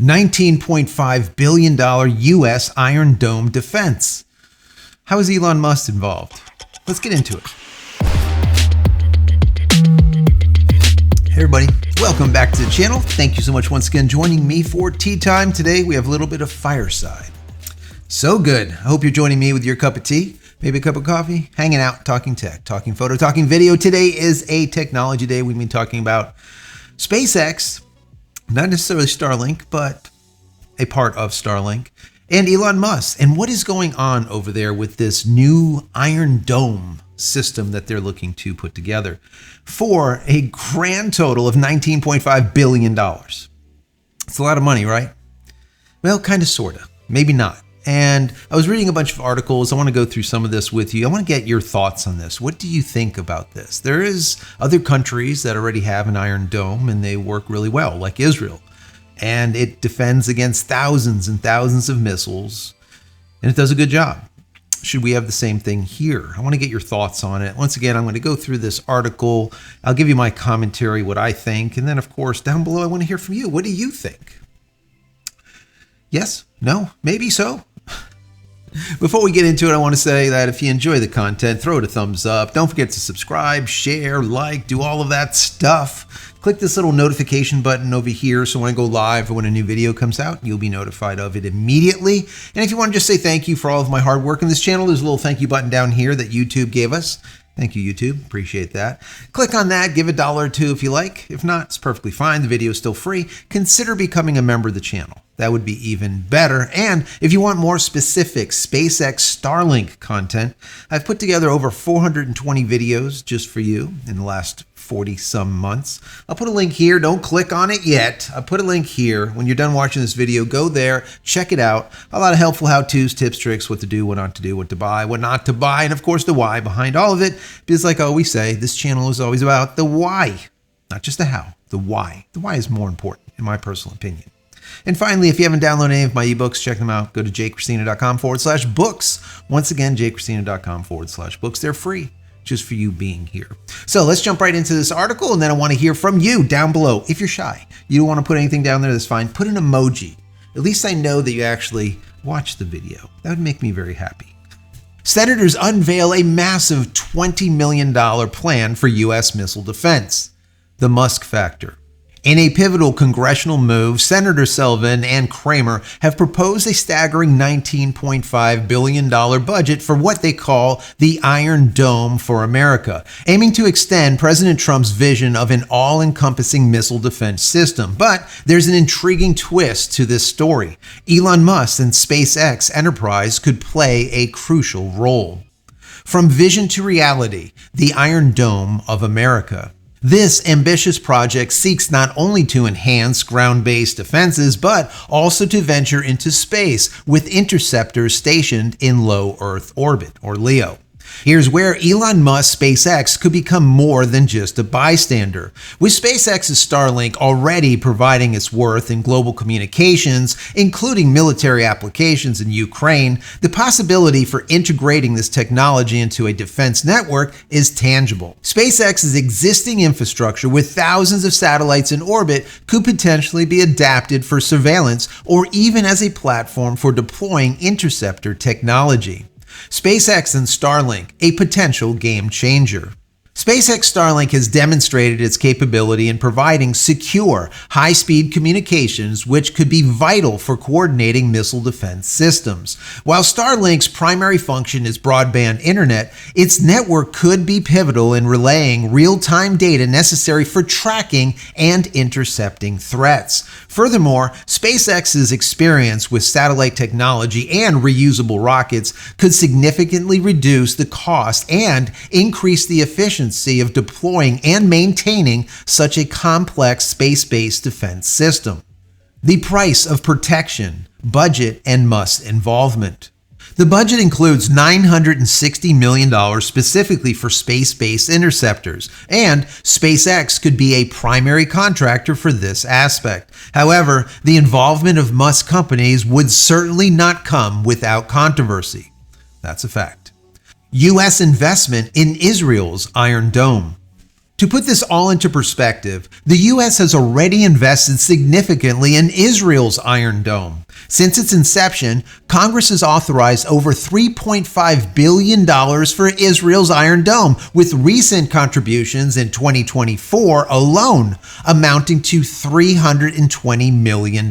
$19.5 billion U.S. Iron Dome defense. How is Elon Musk involved? Let's get into it. Hey everybody, welcome back to the channel. Thank you so much once again joining me for tea time. Today we have a little bit of fireside. So good. I hope you're joining me with your cup of tea, maybe a cup of coffee, hanging out, talking tech, talking photo, talking video. Today is a technology day. We've been talking about SpaceX, not necessarily Starlink, but a part of Starlink, and Elon Musk, and what is going on over there with this new Iron Dome system that they're looking to put together for a grand total of $19.5 billion. It's a lot of money, right? Well, kind of, sort of, maybe not. And I was reading a bunch of articles. I want to go through some of this with you. I want to get your thoughts on this. What do you think about this? There is other countries that already have an Iron Dome and they work really well, like Israel. And it defends against thousands and thousands of missiles, and it does a good job. Should we have the same thing here? I want to get your thoughts on it. Once again, I'm going to go through this article. I'll give you my commentary, what I think. And then, of course, down below, I want to hear from you. What do you think? Yes? No? Maybe so? Before we get into it, I want to say that if you enjoy the content, throw it a thumbs up. Don't forget to subscribe, share, like, do all of that stuff. Click this little notification button over here so when I go live or when a new video comes out, you'll be notified of it immediately. And if you want to just say thank you for all of my hard work on this channel, there's a little thank you button down here that YouTube gave us. Thank you, YouTube. Appreciate that. Click on that. Give $1 or $2 if you like. If not, it's perfectly fine. The video is still free. Consider becoming a member of the channel. That would be even better. And if you want more specific SpaceX Starlink content, I've put together over 420 videos just for you in the last 40 some months. I'll put a link here. Don't click on it yet. I'll put a link here. When you're done watching this video, go there, check it out. A lot of helpful how-tos, tips, tricks, what to do, what not to do, what to buy, what not to buy, and of course the why behind all of it. Because like I always say, this channel is always about the why, not just the how, the why. The why is more important, in my personal opinion. And finally, if you haven't downloaded any of my ebooks, check them out. Go to JCristina.com/books. Once again, JCristina.com/books. They're free just for you being here. So let's jump right into this article, and then I want to hear from you down below. If you're shy, you don't want to put anything down there, that's fine. Put an emoji. At least I know that you actually watched the video. That would make me very happy. Senators unveil a massive $20 million plan for U.S. missile defense. The Musk factor. In a pivotal congressional move, Senators Sullivan and Cramer have proposed a staggering $19.5 billion budget for what they call the Iron Dome for America, aiming to extend President Trump's vision of an all-encompassing missile defense system. But there's an intriguing twist to this story. Elon Musk and SpaceX enterprise could play a crucial role. From vision to reality, the Iron Dome of America. This ambitious project seeks not only to enhance ground-based defenses, but also to venture into space with interceptors stationed in low Earth orbit, or LEO. Here's where Elon Musk SpaceX could become more than just a bystander. With SpaceX's Starlink already providing its worth in global communications, including military applications in Ukraine, the possibility for integrating this technology into a defense network is tangible. SpaceX's existing infrastructure with thousands of satellites in orbit could potentially be adapted for surveillance or even as a platform for deploying interceptor technology. SpaceX and Starlink, a potential game changer. SpaceX Starlink has demonstrated its capability in providing secure, high-speed communications, which could be vital for coordinating missile defense systems. While Starlink's primary function is broadband internet, its network could be pivotal in relaying real-time data necessary for tracking and intercepting threats. Furthermore, SpaceX's experience with satellite technology and reusable rockets could significantly reduce the cost and increase the efficiency of deploying and maintaining such a complex space-based defense system. The price of protection, budget, and Musk's involvement. The budget includes $960 million specifically for space-based interceptors, and SpaceX could be a primary contractor for this aspect. However, the involvement of Musk companies would certainly not come without controversy. That's a fact. U.S. investment in Israel's Iron Dome. To put this all into perspective, the US has already invested significantly in Israel's Iron Dome. Since its inception, Congress has authorized over $3.5 billion for Israel's Iron Dome, with recent contributions in 2024 alone amounting to $320 million.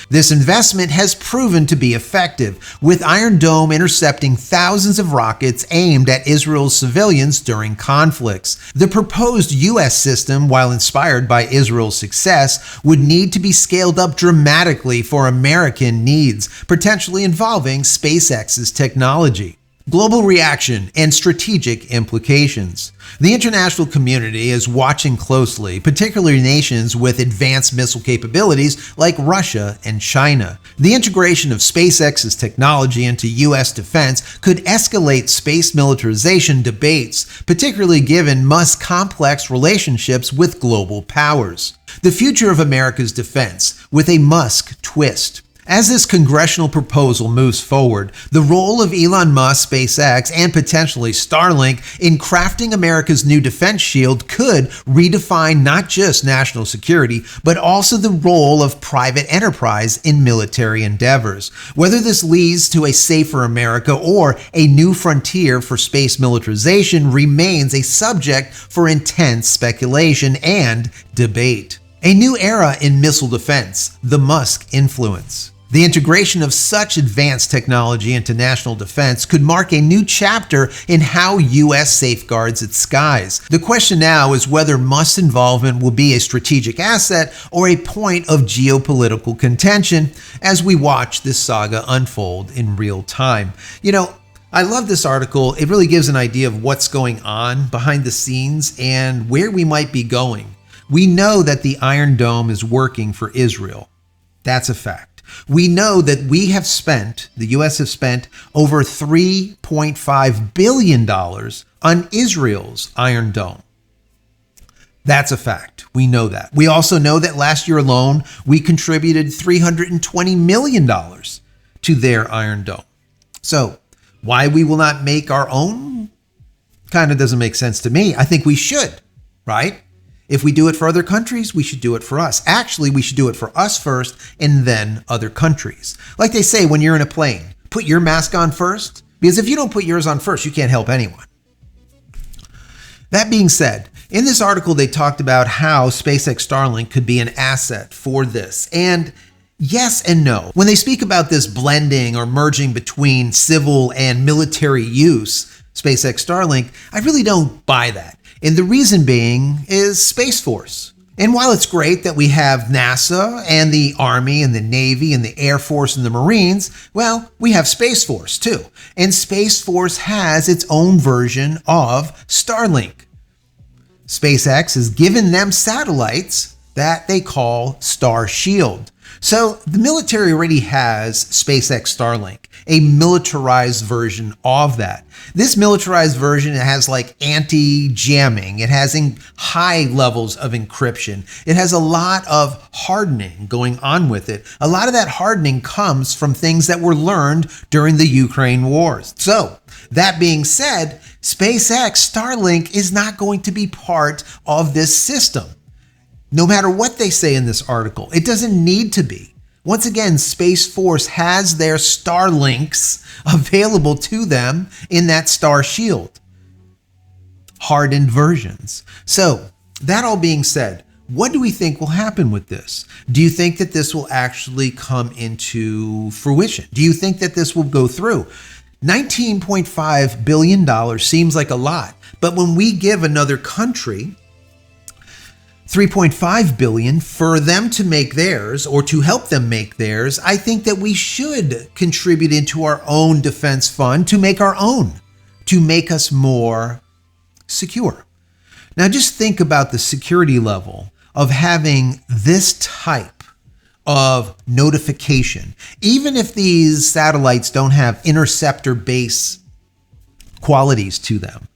This investment has proven to be effective, with Iron Dome intercepting thousands of rockets aimed at Israel's civilians during conflicts. The proposed U.S. system, while inspired by Israel's success, would need to be scaled up dramatically for American needs, potentially involving SpaceX's technology. Global reaction and strategic implications. The international community is watching closely, particularly nations with advanced missile capabilities like Russia and China. The integration of SpaceX's technology into U.S. defense could escalate space militarization debates, particularly given Musk's complex relationships with global powers. The future of America's defense, with a Musk twist. As this congressional proposal moves forward, the role of Elon Musk, SpaceX, and potentially Starlink in crafting America's new defense shield could redefine not just national security, but also the role of private enterprise in military endeavors. Whether this leads to a safer America or a new frontier for space militarization remains a subject for intense speculation and debate. A new era in missile defense, the Musk influence. The integration of such advanced technology into national defense could mark a new chapter in how U.S. safeguards its skies. The question now is whether Musk's involvement will be a strategic asset or a point of geopolitical contention as we watch this saga unfold in real time. I love this article. It really gives an idea of what's going on behind the scenes and where we might be going. We know that the Iron Dome is working for Israel. That's a fact. We know that the U.S. have spent over $3.5 billion on Israel's Iron Dome. That's a fact. We know that. We also know that last year alone, we contributed $320 million to their Iron Dome. So why we will not make our own kind of doesn't make sense to me. I think we should, right? If we do it for other countries, we should do it for us. Actually, we should do it for us first and then other countries. Like they say when you're in a plane, put your mask on first, because if you don't put yours on first, you can't help anyone. That being said, in this article, they talked about how SpaceX Starlink could be an asset for this. And yes and no. When they speak about this blending or merging between civil and military use, SpaceX Starlink, I really don't buy that. And the reason being is Space Force. And while it's great that we have NASA and the Army and the Navy and the Air Force and the Marines, well, we have Space Force too. And Space Force has its own version of Starlink. SpaceX has given them satellites that they call Starshield. So the military already has SpaceX Starlink, a militarized version of that. This militarized version has like anti-jamming. It has high levels of encryption. It has a lot of hardening going on with it. A lot of that hardening comes from things that were learned during the Ukraine wars. So that being said, SpaceX Starlink is not going to be part of this system. No matter what they say in this article, it doesn't need to be. Once again, Space Force has their Starlinks available to them in that Starshield. Hardened versions. So, that all being said, what do we think will happen with this? Do you think that this will actually come into fruition? Do you think that this will go through? $19.5 billion seems like a lot, but when we give another country $3.5 billion for them to make theirs or to help them make theirs, I think that we should contribute into our own defense fund to make our own, to make us more secure. Now just think about the security level of having this type of notification. Even if these satellites don't have interceptor base qualities to them,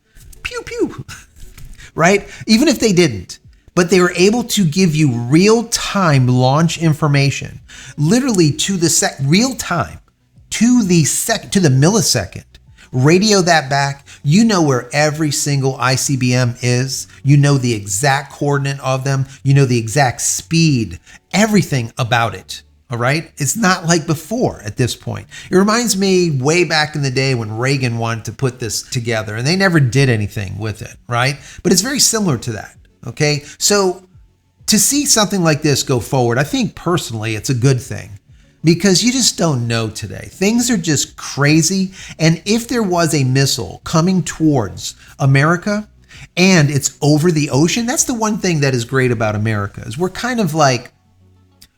pew pew, right? Even if they didn't, but they were able to give you real-time launch information, literally to the real time, to the millisecond, Radio that back. You know where every single ICBM is. You know the exact coordinate of them. You know the exact speed, everything about it. All right. It's not like before at this point. It reminds me way back in the day when Reagan wanted to put this together and they never did anything with it. Right. But it's very similar to that. OK, so to see something like this go forward, I think personally it's a good thing because you just don't know today. Things are just crazy. And if there was a missile coming towards America and it's over the ocean, that's the one thing that is great about America is we're kind of like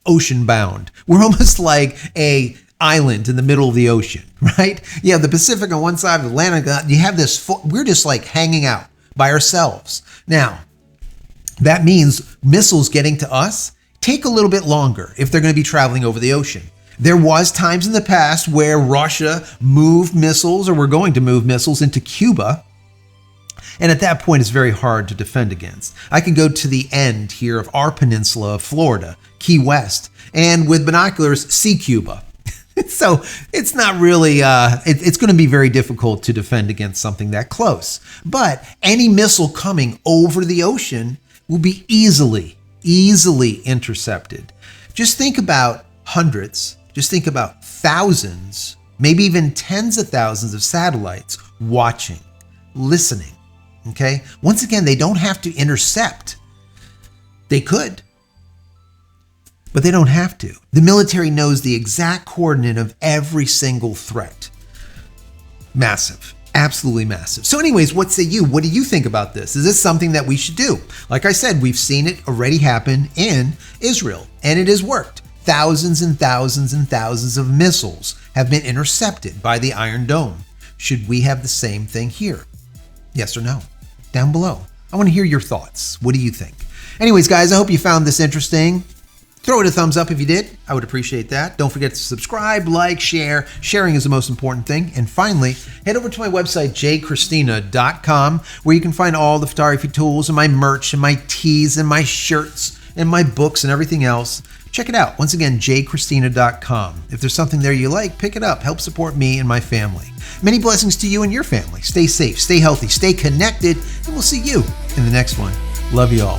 ocean bound. We're almost like a island in the middle of the ocean, right? You have the Pacific on one side, the Atlantic. You have this, we're just like hanging out by ourselves. Now, that means missiles getting to us take a little bit longer if they're going to be traveling over the ocean. There was times in the past where Russia moved missiles or were going to move missiles into Cuba. And at that point, it's very hard to defend against. I can go to the end here of our peninsula of Florida, Key West, and with binoculars, see Cuba. So it's not really, it's going to be very difficult to defend against something that close. But any missile coming over the ocean will be easily intercepted. Just think about hundreds, just think about thousands, maybe even tens of thousands of satellites watching, listening. Okay. Once again, they don't have to intercept. They could, but they don't have to. The military knows the exact coordinate of every single threat. Massive, absolutely massive. So anyways, what say you? What do you think about this? Is this something that we should do? Like I said, we've seen it already happen in Israel, and it has worked. Thousands and thousands and thousands of missiles have been intercepted by the Iron Dome. Should we have the same thing here? Yes or no? Down below. I want to hear your thoughts. What do you think? Anyways, guys, I hope you found this interesting. Throw it a thumbs up if you did. I would appreciate that. Don't forget to subscribe, like, share. Sharing is the most important thing. And finally, head over to my website, JCristina.com, where you can find all the photography tools and my merch and my tees and my shirts and my books and everything else. Check it out. Once again, JCristina.com. If there's something there you like, pick it up. Help support me and my family. Many blessings to you and your family. Stay safe, stay healthy, stay connected, and we'll see you in the next one. Love you all.